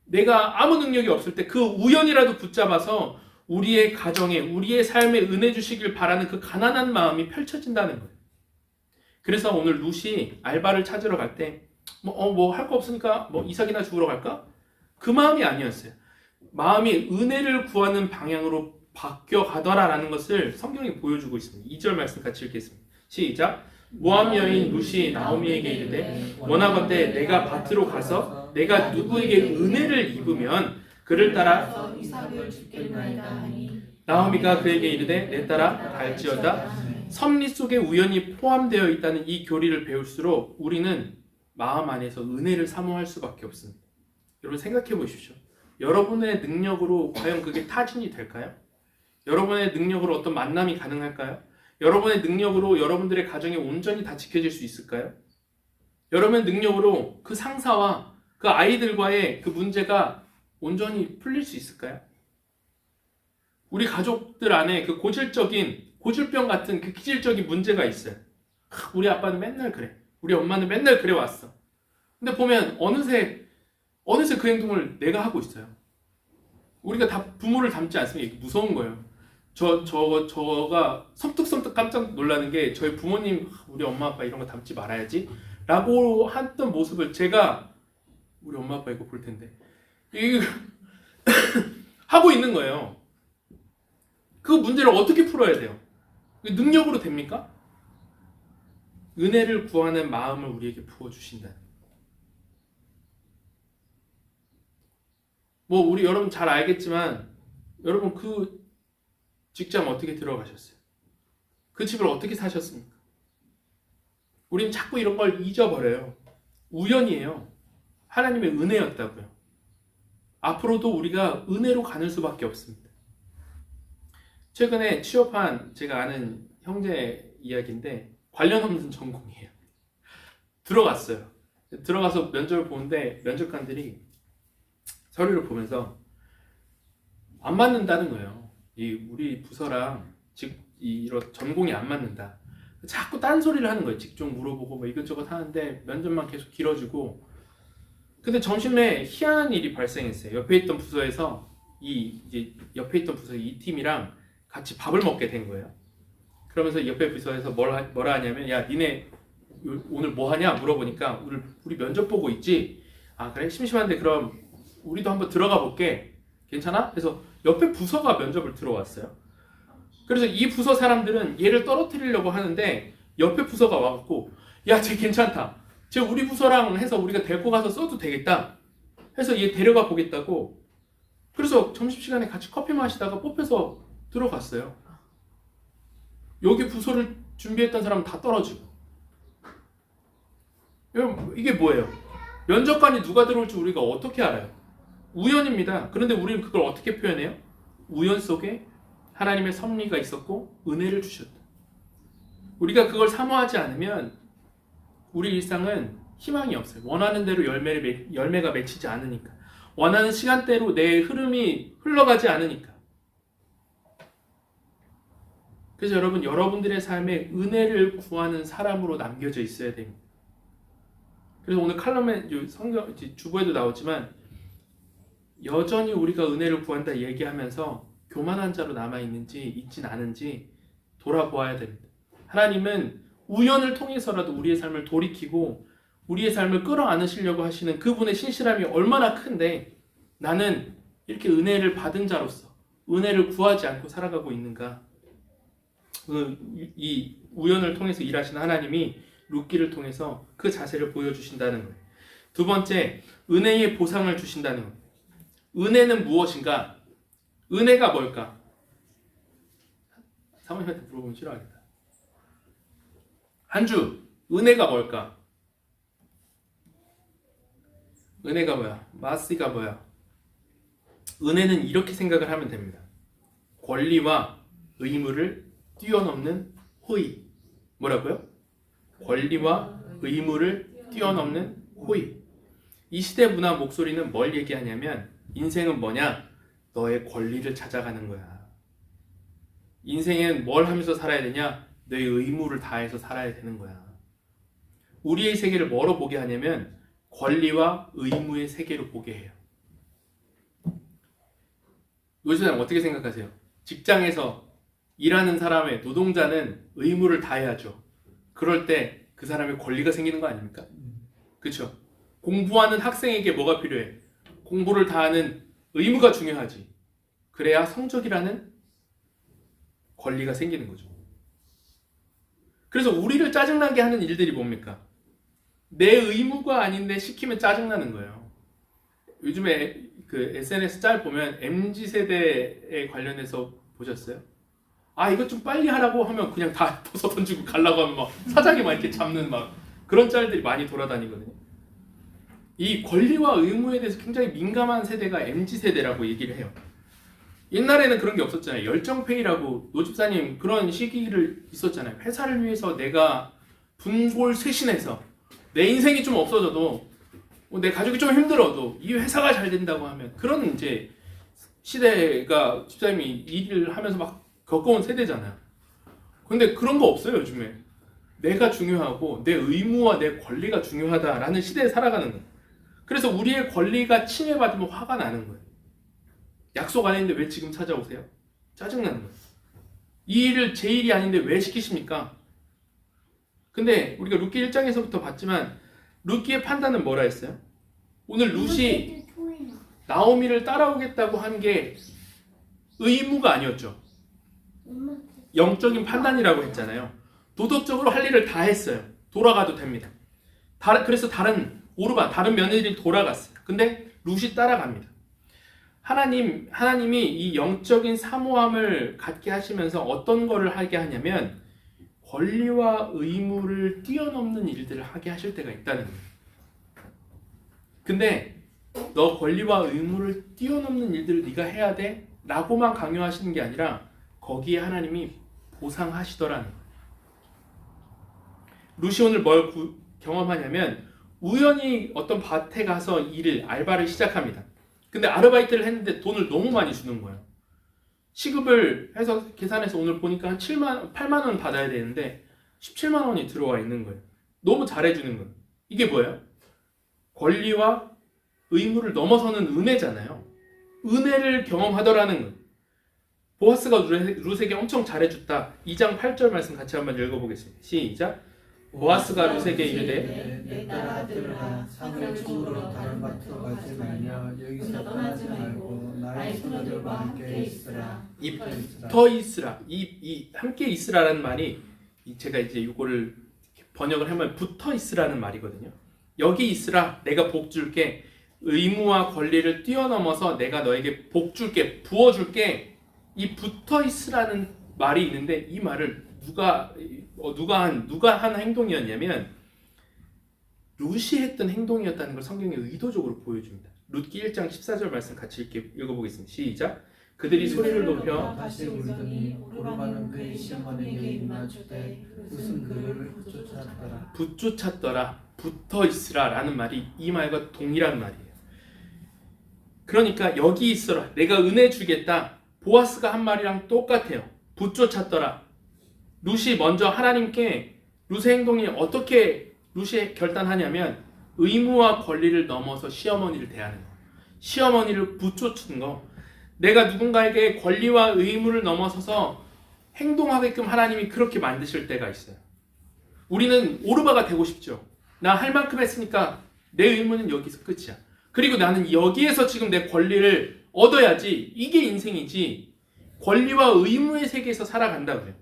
S1: 내가 아무 능력이 없을 때 그 우연이라도 붙잡아서 우리의 가정에 우리의 삶에 은혜 주시길 바라는 그 가난한 마음이 펼쳐진다는 거예요. 그래서 오늘 룻이 알바를 찾으러 갈 때 뭐 할 거 없으니까 뭐 이삭이나 죽으러 갈까? 그 마음이 아니었어요. 마음이 은혜를 구하는 방향으로 바뀌어 가더라라는 것을 성경이 보여주고 있습니다. 2절 말씀 같이 읽겠습니다. 시작. 모압 여인 룻이 나오미에게 이르되 원하건대 내가 밭으로 가서 내가 누구에게 은혜를 입으면 그를 따라
S2: 이삭을 죽겠나이다 하니
S1: 나오미가 그에게 이르되 내 따라 갈지어다. 섭리 속에 우연이 포함되어 있다는 이 교리를 배울수록 우리는 마음 안에서 은혜를 사모할 수밖에 없습니다. 여러분 생각해 보십시오. 여러분의 능력으로 과연 그게 타진이 될까요? 여러분의 능력으로 어떤 만남이 가능할까요? 여러분의 능력으로 여러분들의 가정이 온전히 다 지켜질 수 있을까요? 여러분의 능력으로 그 상사와 그 아이들과의 그 문제가 온전히 풀릴 수 있을까요? 우리 가족들 안에 그 고질병 같은 그 기질적인 문제가 있어요. 우리 아빠는 맨날 그래. 우리 엄마는 맨날 그래 왔어. 근데 보면 어느새 그 행동을 내가 하고 있어요. 우리가 다 부모를 닮지 않습니까? 이게 무서운 거예요. 저가 섬뜩섬뜩 깜짝 놀라는 게 저희 부모님 우리 엄마 아빠 이런 거 닮지 말아야지 라고 했던 모습을 제가 우리 엄마 아빠 이거 볼 텐데 이거 하고 있는 거예요. 그 문제를 어떻게 풀어야 돼요? 능력으로 됩니까? 은혜를 구하는 마음을 우리에게 부어주신다. 우리 여러분 잘 알겠지만 여러분 그 직장 어떻게 들어가셨어요? 그 집을 어떻게 사셨습니까? 우린 자꾸 이런 걸 잊어버려요. 우연이에요. 하나님의 은혜였다고요. 앞으로도 우리가 은혜로 가는 수밖에 없습니다. 최근에 취업한 제가 아는 형제 이야기인데 관련 없는 전공이에요. 들어갔어요. 들어가서 면접을 보는데 면접관들이 서류를 보면서 안 맞는다는 거예요. 우리 부서랑 이런 전공이 안 맞는다. 자꾸 딴소리를 하는 거예요. 직종 물어보고 뭐 이것저것 하는데 면접만 계속 길어지고. 근데 점심에 희한한 일이 발생했어요. 옆에 있던 부서에서 옆에 있던 부서 이 팀이랑 같이 밥을 먹게 된 거예요. 그러면서 옆에 부서에서 뭐라 하냐면 야 니네 오늘 뭐 하냐 물어보니까 우리 면접 보고 있지. 아 그래? 심심한데 그럼 우리도 한번 들어가 볼게. 괜찮아? 그래서 옆에 부서가 면접을 들어왔어요. 그래서 이 부서 사람들은 얘를 떨어뜨리려고 하는데 옆에 부서가 와갖고 야 쟤 괜찮다. 쟤 우리 부서랑 해서 우리가 데리고 가서 써도 되겠다. 해서 얘 데려가 보겠다고. 그래서 점심시간에 같이 커피 마시다가 뽑혀서 들어갔어요. 여기 부서를 준비했던 사람은 다 떨어지고. 여러분 이게 뭐예요? 면접관이 누가 들어올지 우리가 어떻게 알아요? 우연입니다. 그런데 우리는 그걸 어떻게 표현해요? 우연 속에 하나님의 섭리가 있었고 은혜를 주셨다. 우리가 그걸 사모하지 않으면 우리 일상은 희망이 없어요. 원하는 대로 열매가 맺히지 않으니까. 원하는 시간대로 내 흐름이 흘러가지 않으니까. 그래서 여러분, 여러분들의 삶에 은혜를 구하는 사람으로 남겨져 있어야 됩니다. 그래서 오늘 칼럼에 성경 주보에도 나오지만 여전히 우리가 은혜를 구한다 얘기하면서 교만한 자로 남아있는지 있진 않은지 돌아보아야 됩니다. 하나님은 우연을 통해서라도 우리의 삶을 돌이키고 우리의 삶을 끌어안으시려고 하시는 그분의 신실함이 얼마나 큰데 나는 이렇게 은혜를 받은 자로서 은혜를 구하지 않고 살아가고 있는가. 이 우연을 통해서 일하시는 하나님이 룻기를 통해서 그 자세를 보여주신다는 거예요. 두 번째, 은혜의 보상을 주신다는 거예요. 은혜는 무엇인가? 은혜가 뭘까? 사모님한테 물어보면 싫어하겠다. 한 주, 은혜가 뭘까? 은혜가 뭐야? 마시가 뭐야? 은혜는 이렇게 생각을 하면 됩니다. 권리와 의무를 뛰어넘는 호의. 뭐라고요? 권리와 의무를 뛰어넘는 호의. 이 시대 문화 목소리는 뭘 얘기하냐면 인생은 뭐냐? 너의 권리를 찾아가는 거야. 인생은 뭘 하면서 살아야 되냐? 너의 의무를 다해서 살아야 되는 거야. 우리의 세계를 뭐로 보게 하냐면 권리와 의무의 세계로 보게 해요. 노지사님 어떻게 생각하세요? 직장에서 일하는 사람의 노동자는 의무를 다해야죠. 그럴 때 그 사람의 권리가 생기는 거 아닙니까? 그렇죠? 공부하는 학생에게 뭐가 필요해? 공부를 다하는 의무가 중요하지. 그래야 성적이라는 권리가 생기는 거죠. 그래서 우리를 짜증나게 하는 일들이 뭡니까? 내 의무가 아닌데 시키면 짜증나는 거예요. 요즘에 그 SNS 짤 보면 MZ세대에 관련해서 보셨어요? 아, 이것 좀 빨리 하라고 하면 그냥 다 벗어 던지고 가려고 하면 막 사장이 막 이렇게 잡는 막 그런 짤들이 많이 돌아다니거든요. 이 권리와 의무에 대해서 굉장히 민감한 세대가 MZ세대라고 얘기를 해요. 옛날에는 그런 게 없었잖아요. 열정페이라고 노집사님 그런 시기를 있었잖아요. 회사를 위해서 내가 분골쇄신해서 내 인생이 좀 없어져도 내 가족이 좀 힘들어도 이 회사가 잘 된다고 하면 그런 이제 시대가 집사님이 일을 하면서 막 겪어온 세대잖아요. 근데 그런 거 없어요 요즘에. 내가 중요하고 내 의무와 내 권리가 중요하다라는 시대에 살아가는 거예요. 그래서 우리의 권리가 침해받으면 화가 나는 거예요. 약속 안 했는데 왜 지금 찾아오세요? 짜증나는 거예요. 이 일을 제 일이 아닌데 왜 시키십니까? 근데 우리가 룻기 1장에서부터 봤지만 룻기의 판단은 뭐라 했어요? 오늘 룻이 나오미를 따라오겠다고 한 게 의무가 아니었죠. 영적인 판단이라고 했잖아요. 도덕적으로 할 일을 다 했어요. 돌아가도 됩니다. 그래서 다른 며느리들이 돌아갔어요. 근데 룻이 따라갑니다. 하나님이 이 영적인 사모함을 갖게 하시면서 어떤 거를 하게 하냐면 권리와 의무를 뛰어넘는 일들을 하게 하실 때가 있다는 거예요. 근데 너 권리와 의무를 뛰어넘는 일들을 네가 해야 돼? 라고만 강요하시는 게 아니라 거기에 하나님이 보상하시더라는 거예요. 룻이 오늘 뭘 경험하냐면 우연히 어떤 밭에 가서 알바를 시작합니다. 근데 아르바이트를 했는데 돈을 너무 많이 주는 거예요. 시급을 해서 계산해서 오늘 보니까 한 8만 원 받아야 되는데 17만 원이 들어와 있는 거예요. 너무 잘해주는 거예요. 이게 뭐예요? 권리와 의무를 넘어서는 은혜잖아요. 은혜를 경험하더라는 거예요. 보아스가 룻에게 엄청 잘해줬다. 2장 8절 말씀 같이 한번 읽어보겠습니다. 시작. 보아스가 룻에게 이르되
S2: 내 딸아들아
S4: 상을 집으로 다른 밭으로 가지 말며 여기서 떠나지 말고 나의 소녀들과 함께 있으라.
S1: 더 있으라. 이 함께 있으라라는 말이 제가 이제 이거를 번역을 하면 붙어 있으라는 말이거든요. 여기 있으라. 내가 복 줄게. 의무와 권리를 뛰어넘어서 내가 너에게 복 줄게. 부어 줄게. 이 붙어 있으라는 말이 있는데 이 말을 누가 한 행동이었냐면 룻이 했던 행동이었다는 걸 성경이 의도적으로 보여줍니다. 룻기 1장 14절 말씀 같이 읽어보겠습니다. 시작. 그들이 소리를 높여
S4: 다시 울더니 오르바는 그의 시어머니에게 입맞추되 룻은 그를 쫓아갔더라.
S1: 붙쫓았더라, 붙어 있으라 라는 말이 이 말과 동일한 말이에요. 그러니까 여기 있어라, 내가 은혜 주겠다, 보아스가 한 말이랑 똑같아요. 붙쫓았더라. 룻이 먼저 하나님께, 룻의 행동이 어떻게 룻이 결단하냐면 의무와 권리를 넘어서 시어머니를 대하는 거, 시어머니를 붙쫓는 거. 내가 누군가에게 권리와 의무를 넘어서서 행동하게끔 하나님이 그렇게 만드실 때가 있어요. 우리는 오르바가 되고 싶죠. 나 할 만큼 했으니까 내 의무는 여기서 끝이야. 그리고 나는 여기에서 지금 내 권리를 얻어야지. 이게 인생이지. 권리와 의무의 세계에서 살아간다고요.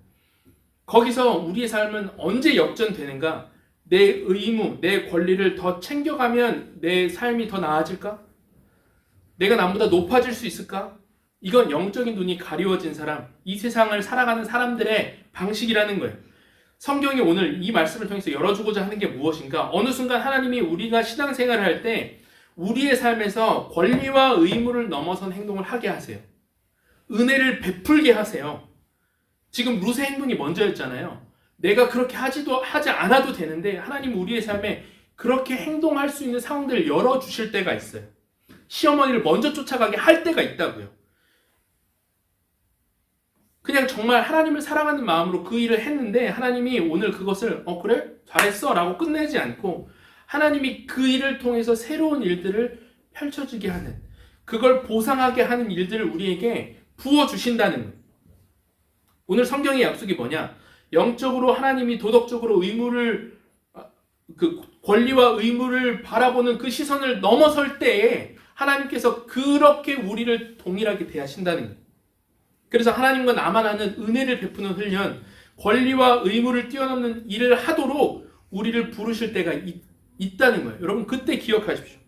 S1: 거기서 우리의 삶은 언제 역전되는가? 내 의무, 내 권리를 더 챙겨가면 내 삶이 더 나아질까? 내가 남보다 높아질 수 있을까? 이건 영적인 눈이 가리워진 사람, 이 세상을 살아가는 사람들의 방식이라는 거예요. 성경이 오늘 이 말씀을 통해서 열어주고자 하는 게 무엇인가? 어느 순간 하나님이 우리가 신앙생활을 할 때 우리의 삶에서 권리와 의무를 넘어선 행동을 하게 하세요. 은혜를 베풀게 하세요. 지금 룻의 행동이 먼저였잖아요. 내가 그렇게 하지 않아도 되는데 하나님 우리의 삶에 그렇게 행동할 수 있는 상황들을 열어주실 때가 있어요. 시어머니를 먼저 쫓아가게 할 때가 있다고요. 그냥 정말 하나님을 사랑하는 마음으로 그 일을 했는데 하나님이 오늘 그것을 그래? 잘했어 라고 끝내지 않고 하나님이 그 일을 통해서 새로운 일들을 펼쳐지게 하는, 그걸 보상하게 하는 일들을 우리에게 부어주신다는 거예요. 오늘 성경의 약속이 뭐냐? 영적으로 하나님이 도덕적으로 의무를, 그 권리와 의무를 바라보는 그 시선을 넘어설 때에 하나님께서 그렇게 우리를 동일하게 대하신다는 거예요. 그래서 하나님과 나만 아는 은혜를 베푸는 훈련, 권리와 의무를 뛰어넘는 일을 하도록 우리를 부르실 때가 있다는 거예요. 여러분 그때 기억하십시오.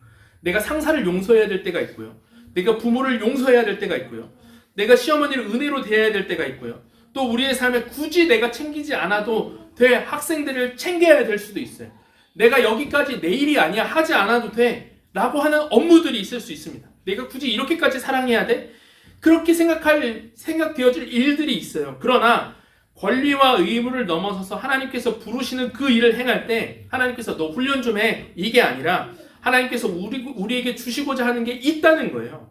S1: 내가 상사를 용서해야 될 때가 있고요. 내가 부모를 용서해야 될 때가 있고요. 내가 시어머니를 은혜로 대해야 될 때가 있고요. 또 우리의 삶에 굳이 내가 챙기지 않아도 돼 학생들을 챙겨야 될 수도 있어요. 내가 여기까지 내 일이 아니야, 하지 않아도 돼 라고 하는 업무들이 있을 수 있습니다. 내가 굳이 이렇게까지 사랑해야 돼? 그렇게 생각되어질 일들이 있어요. 그러나 권리와 의무를 넘어서서 하나님께서 부르시는 그 일을 행할 때 하나님께서 너 훈련 좀 해, 이게 아니라 하나님께서 우리에게 주시고자 하는 게 있다는 거예요.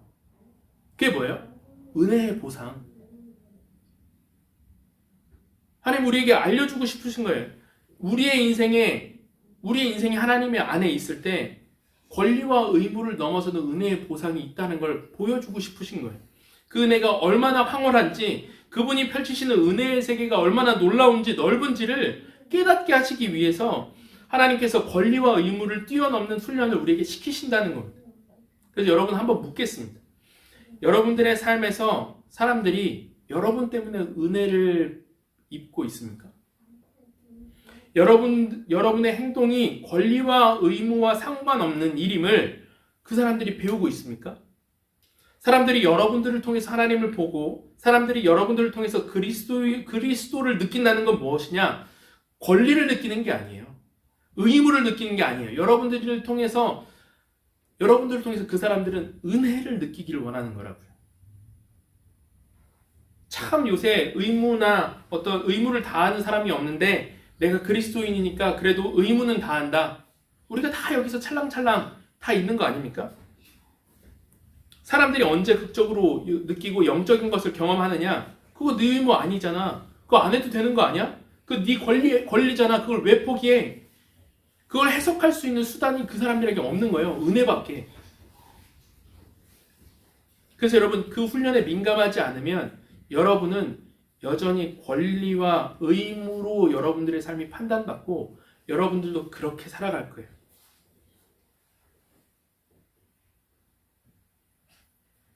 S1: 그게 뭐예요? 은혜의 보상. 하나님 우리에게 알려주고 싶으신 거예요. 우리의 인생이 하나님의 안에 있을 때 권리와 의무를 넘어서는 은혜의 보상이 있다는 걸 보여주고 싶으신 거예요. 그 은혜가 얼마나 황홀한지, 그분이 펼치시는 은혜의 세계가 얼마나 놀라운지 넓은지를 깨닫게 하시기 위해서 하나님께서 권리와 의무를 뛰어넘는 훈련을 우리에게 시키신다는 겁니다. 그래서 여러분 한번 묻겠습니다. 여러분들의 삶에서 사람들이 여러분 때문에 은혜를 입고 있습니까? 여러분의 행동이 권리와 의무와 상관없는 일임을 그 사람들이 배우고 있습니까? 사람들이 여러분들을 통해서 하나님을 보고 사람들이 여러분들을 통해서 그리스도를 느낀다는 건 무엇이냐? 권리를 느끼는 게 아니에요. 의무를 느끼는 게 아니에요. 여러분들을 통해서 그 사람들은 은혜를 느끼기를 원하는 거라고요. 참 요새 의무나 어떤 의무를 다하는 사람이 없는데 내가 그리스도인이니까 그래도 의무는 다한다. 우리가 다 여기서 찰랑찰랑 다 있는 거 아닙니까? 사람들이 언제 극적으로 느끼고 영적인 것을 경험하느냐? 그거 네 의무 아니잖아. 그거 안 해도 되는 거 아니야? 그거 네 권리잖아. 그걸 왜 포기해? 그걸 해석할 수 있는 수단이 그 사람들에게 없는 거예요. 은혜밖에. 그래서 여러분 그 훈련에 민감하지 않으면 여러분은 여전히 권리와 의무로 여러분들의 삶이 판단받고 여러분들도 그렇게 살아갈 거예요.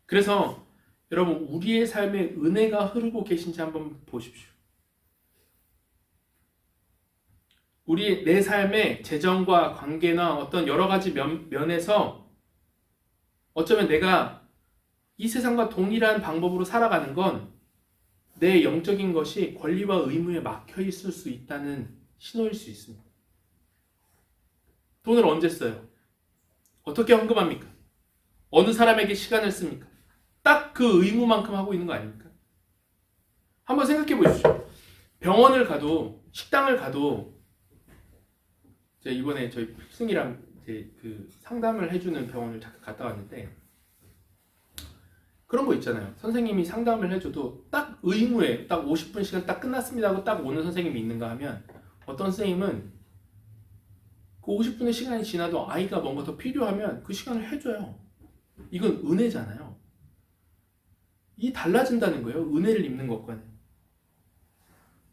S1: 그래서 여러분 우리의 삶에 은혜가 흐르고 계신지 한번 보십시오. 내 삶의 재정과 관계나 어떤 여러 가지 면에서 어쩌면 내가 이 세상과 동일한 방법으로 살아가는 건 내 영적인 것이 권리와 의무에 막혀 있을 수 있다는 신호일 수 있습니다. 돈을 언제 써요? 어떻게 헌금합니까? 어느 사람에게 시간을 씁니까? 딱 그 의무만큼 하고 있는 거 아닙니까? 한번 생각해 보십시오. 병원을 가도 식당을 가도 제가 이번에 저희 필승이랑 이제 그 상담을 해주는 병원을 잠깐 갔다 왔는데 그런 거 있잖아요. 선생님이 상담을 해줘도 딱 의무에 딱 50분 시간 딱 끝났습니다 하고 딱 오는 선생님이 있는가 하면 어떤 선생님은 그 50분의 시간이 지나도 아이가 뭔가 더 필요하면 그 시간을 해줘요. 이건 은혜잖아요. 이 달라진다는 거예요. 은혜를 입는 것과는.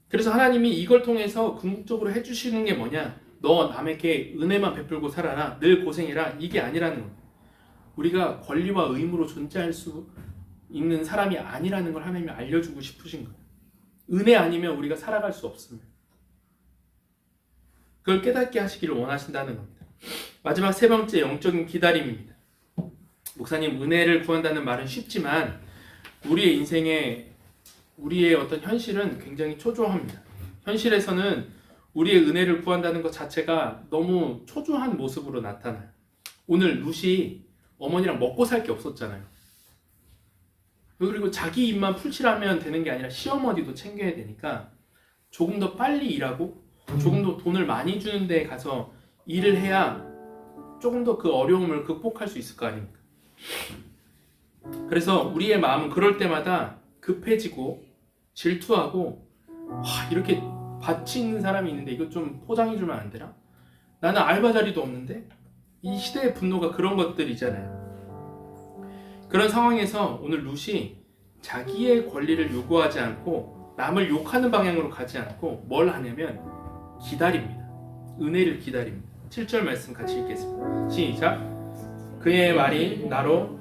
S1: 그래서 하나님이 이걸 통해서 궁극적으로 해주시는 게 뭐냐? 너 남에게 은혜만 베풀고 살아라. 늘 고생해라. 이게 아니라는 거예요. 우리가 권리와 의무로 존재할 수 있는 사람이 아니라는 걸 하나님이 알려주고 싶으신 거예요. 은혜 아니면 우리가 살아갈 수 없습니다. 그걸 깨닫게 하시기를 원하신다는 겁니다. 마지막 세 번째 영적인 기다림입니다. 목사님, 은혜를 구한다는 말은 쉽지만 우리의 인생에 우리의 어떤 현실은 굉장히 초조합니다. 현실에서는 우리의 은혜를 구한다는 것 자체가 너무 초조한 모습으로 나타나요. 오늘 룻이 어머니랑 먹고 살 게 없었잖아요. 그리고 자기 입만 풀칠하면 되는 게 아니라 시어머니도 챙겨야 되니까 조금 더 빨리 일하고 조금 더 돈을 많이 주는 데 가서 일을 해야 조금 더 그 어려움을 극복할 수 있을 거 아닙니까? 그래서 우리의 마음은 그럴 때마다 급해지고 질투하고 이렇게 밭이 있는 사람이 있는데 이거 좀 포장해주면 안 되나? 나는 알바 자리도 없는데? 이 시대의 분노가 그런 것들이잖아요. 그런 상황에서 오늘 룻이 자기의 권리를 요구하지 않고 남을 욕하는 방향으로 가지 않고 뭘 하냐면 기다립니다. 은혜를 기다립니다. 7절 말씀 같이 읽겠습니다. 시작. 그의 말이 나로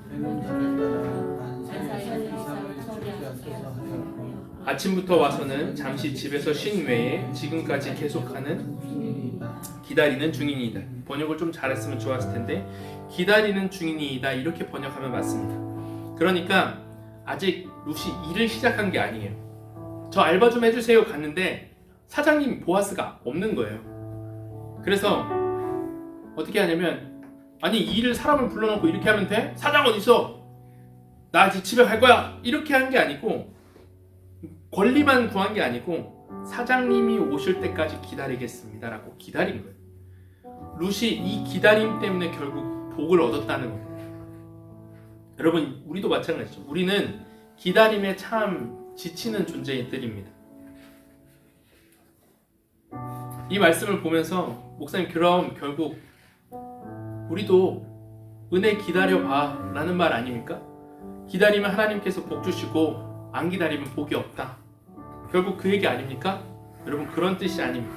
S1: 아침부터 와서는 잠시 집에서 쉰 외에 지금까지 계속하는 기다리는 중인이다. 번역을 좀 잘했으면 좋았을 텐데 기다리는 중인이다 이렇게 번역하면 맞습니다. 그러니까 아직 룻이 일을 시작한 게 아니에요. 저 알바 좀 해주세요 갔는데 사장님 보아스가 없는 거예요. 그래서 어떻게 하냐면 아니 일을 사람을 불러놓고 이렇게 하면 돼? 사장 어딨어? 나 이제 집에 갈 거야! 이렇게 한 게 아니고 권리만 구한 게 아니고 사장님이 오실 때까지 기다리겠습니다 라고 기다린 거예요. 룻이 이 기다림 때문에 결국 복을 얻었다는 거예요. 여러분 우리도 마찬가지죠. 우리는 기다림에 참 지치는 존재들입니다. 이 말씀을 보면서 목사님 그럼 결국 우리도 은혜 기다려봐 라는 말 아닙니까? 기다리면 하나님께서 복 주시고 안 기다리면 복이 없다. 결국 그 얘기 아닙니까? 여러분 그런 뜻이 아닙니다.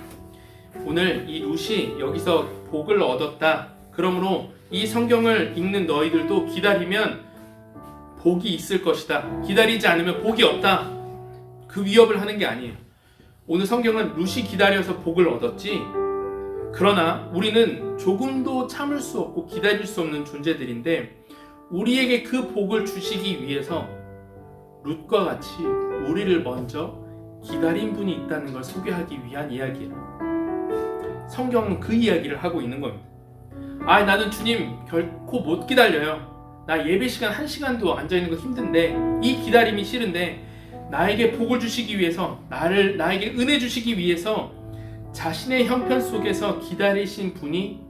S1: 오늘 이 룻이 여기서 복을 얻었다. 그러므로 이 성경을 읽는 너희들도 기다리면 복이 있을 것이다. 기다리지 않으면 복이 없다. 그 위협을 하는 게 아니에요. 오늘 성경은 룻이 기다려서 복을 얻었지 그러나 우리는 조금도 참을 수 없고 기다릴 수 없는 존재들인데 우리에게 그 복을 주시기 위해서 룻과 같이 우리를 먼저 기다린 분이 있다는 걸 소개하기 위한 이야기예요. 성경은 그 이야기를 하고 있는 겁니다. 나는 주님 결코 못 기다려요. 나 예배 시간 1시간도 앉아있는 거 힘든데 이 기다림이 싫은데 나에게 복을 주시기 위해서 나에게 은혜 주시기 위해서 자신의 형편 속에서 기다리신 분이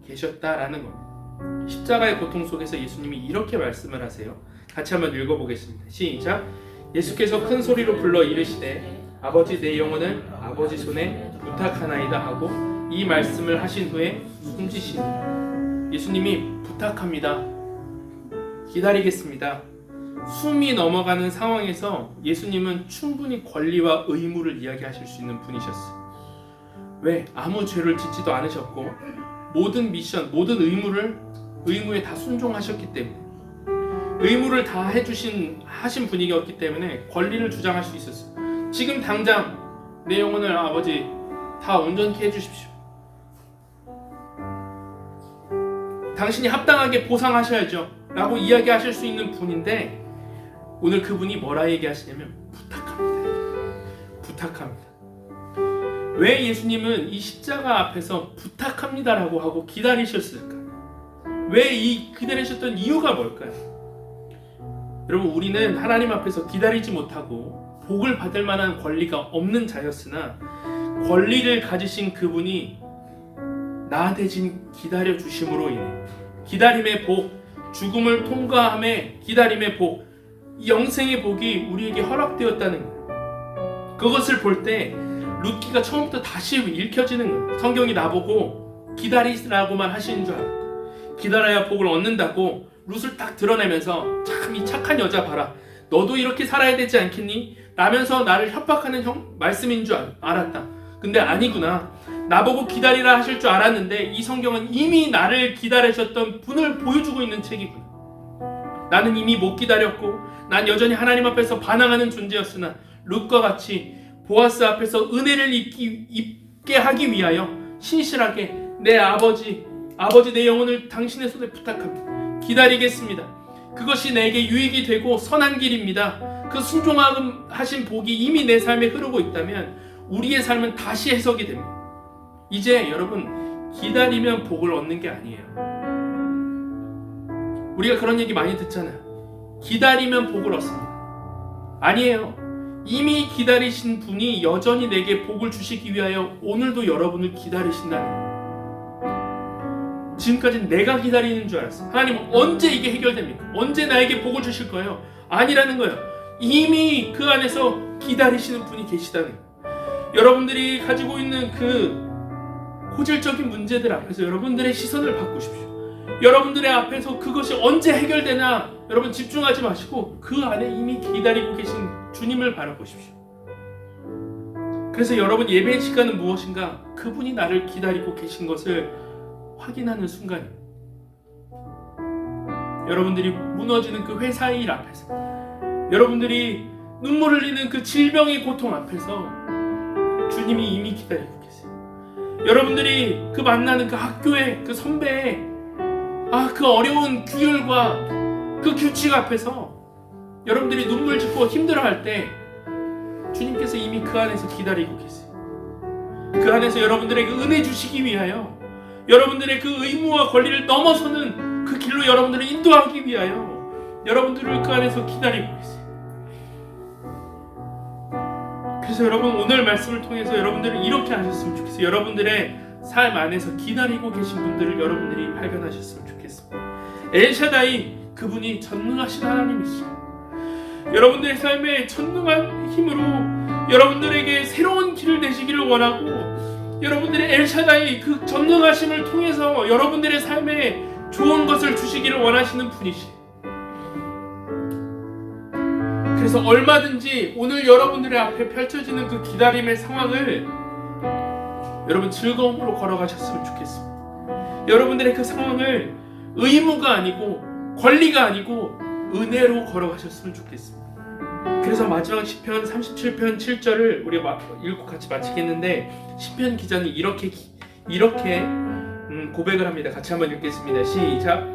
S1: 계셨다라는 겁니다. 십자가의 고통 속에서 예수님이 이렇게 말씀을 하세요. 같이 한번 읽어보겠습니다. 시작. 예수께서 큰 소리로 불러 이르시되 아버지 내 영혼을 아버지 손에 부탁하나이다 하고 이 말씀을 하신 후에 숨지시니 예수님이 부탁합니다. 기다리겠습니다. 숨이 넘어가는 상황에서 예수님은 충분히 권리와 의무를 이야기하실 수 있는 분이셨어요. 왜? 아무 죄를 짓지도 않으셨고 모든 미션, 모든 의무에 다 순종하셨기 때문에 의무를 다 하신 분이었기 때문에 권리를 주장할 수 있었어요. 지금 당장 내 영혼을 아버지 다 온전케 해주십시오. 당신이 합당하게 보상하셔야죠 라고 이야기하실 수 있는 분인데 오늘 그분이 뭐라 얘기하시냐면 부탁합니다. 왜 예수님은 이 십자가 앞에서 부탁합니다라고 하고 기다리셨을까? 왜 이 기다리셨던 이유가 뭘까요? 여러분, 우리는 하나님 앞에서 기다리지 못하고 복을 받을 만한 권리가 없는 자였으나 권리를 가지신 그분이 나 대신 기다려 주심으로 인해 기다림의 복, 죽음을 통과함에 기다림의 복, 영생의 복이 우리에게 허락되었다는 거예요. 그것을 볼 때 룻기가 처음부터 다시 읽혀지는 거예요. 성경이 나보고 기다리라고만 하시는 줄 알았고, 기다려야 복을 얻는다고 룻을 딱 드러내면서 참 이 착한 여자 봐라, 너도 이렇게 살아야 되지 않겠니? 라면서 나를 협박하는 말씀인 줄 알았다. 근데 아니구나. 나보고 기다리라 하실 줄 알았는데 이 성경은 이미 나를 기다리셨던 분을 보여주고 있는 책이구나. 나는 이미 못 기다렸고 난 여전히 하나님 앞에서 반항하는 존재였으나 룻과 같이 보아스 앞에서 은혜를 입게 하기 위하여 신실하게 내 아버지 내 영혼을 당신의 손에 부탁합니다. 기다리겠습니다. 그것이 내게 유익이 되고 선한 길입니다. 그 순종하신 복이 이미 내 삶에 흐르고 있다면 우리의 삶은 다시 해석이 됩니다. 이제 여러분, 기다리면 복을 얻는 게 아니에요. 우리가 그런 얘기 많이 듣잖아요. 기다리면 복을 얻습니다. 아니에요. 이미 기다리신 분이 여전히 내게 복을 주시기 위하여 오늘도 여러분을 기다리신다는 거예요. 지금까지는 내가 기다리는 줄 알았어요. 하나님은 언제 이게 해결됩니까? 언제 나에게 복을 주실 거예요? 아니라는 거예요. 이미 그 안에서 기다리시는 분이 계시다는 거예요. 여러분들이 가지고 있는 그 고질적인 문제들 앞에서 여러분들의 시선을 바꾸십시오. 여러분들의 앞에서 그것이 언제 해결되나 여러분 집중하지 마시고 그 안에 이미 기다리고 계신 주님을 바라보십시오. 그래서 여러분 예배 시간은 무엇인가? 그분이 나를 기다리고 계신 것을 확인하는 순간입니다. 여러분들이 무너지는 그 회사의 일 앞에서, 여러분들이 눈물 흘리는 그 질병의 고통 앞에서 주님이 이미 기다리고 계세요. 여러분들이 그 만나는 그 학교의 그 선배의 그 어려운 규율과 그 규칙 앞에서 여러분들이 눈물 짓고 힘들어할 때 주님께서 이미 그 안에서 기다리고 계세요. 그 안에서 여러분들에게 은혜 주시기 위하여 여러분들의 그 의무와 권리를 넘어서는 그 길로 여러분들을 인도하기 위하여 여러분들을 그 안에서 기다리고 계세요. 그래서 여러분, 오늘 말씀을 통해서 여러분들은 이렇게 하셨으면 좋겠어요. 여러분들의 삶 안에서 기다리고 계신 분들을 여러분들이 발견하셨으면 좋겠습니다. 엘샤다이, 그분이 전능하신 하나님이시죠. 여러분들의 삶에 전능한 힘으로 여러분들에게 새로운 길을 내시기를 원하고, 여러분들의 엘샤다이 그 전능하심을 통해서 여러분들의 삶에 좋은 것을 주시기를 원하시는 분이시에요. 그래서 얼마든지 오늘 여러분들의 앞에 펼쳐지는 그 기다림의 상황을 여러분 즐거움으로 걸어가셨으면 좋겠습니다. 여러분들의 그 상황을 의무가 아니고 권리가 아니고 은혜로 걸어가셨으면 좋겠습니다. 그래서 마지막 시편 37편 7절을 우리가 읽고 같이 마치겠는데, 시편 기자는 이렇게 고백을 합니다. 같이 한번 읽겠습니다. 시작.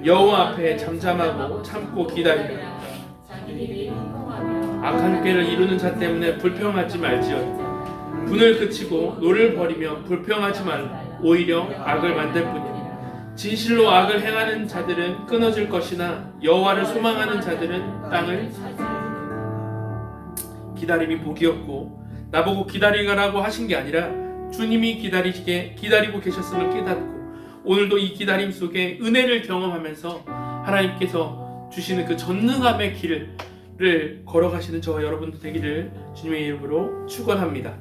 S1: 여호와 앞에 잠잠하고 참고 기다리라. 악한 꾀를 이루는 자 때문에 불평하지 말지어다. 분을 그치고 노를 버리며 불평하지 말라. 오히려 악을 만들 뿐이야. 진실로 악을 행하는 자들은 끊어질 것이나 여호와를 소망하는 자들은 땅을 기다림이 복이었고, 나보고 기다리라고 하신 게 아니라 주님이 기다리고 계셨음을 깨닫고 오늘도 이 기다림 속에 은혜를 경험하면서 하나님께서 주시는 그 전능함의 길을 걸어가시는 저와 여러분도 되기를 주님의 이름으로 축원합니다.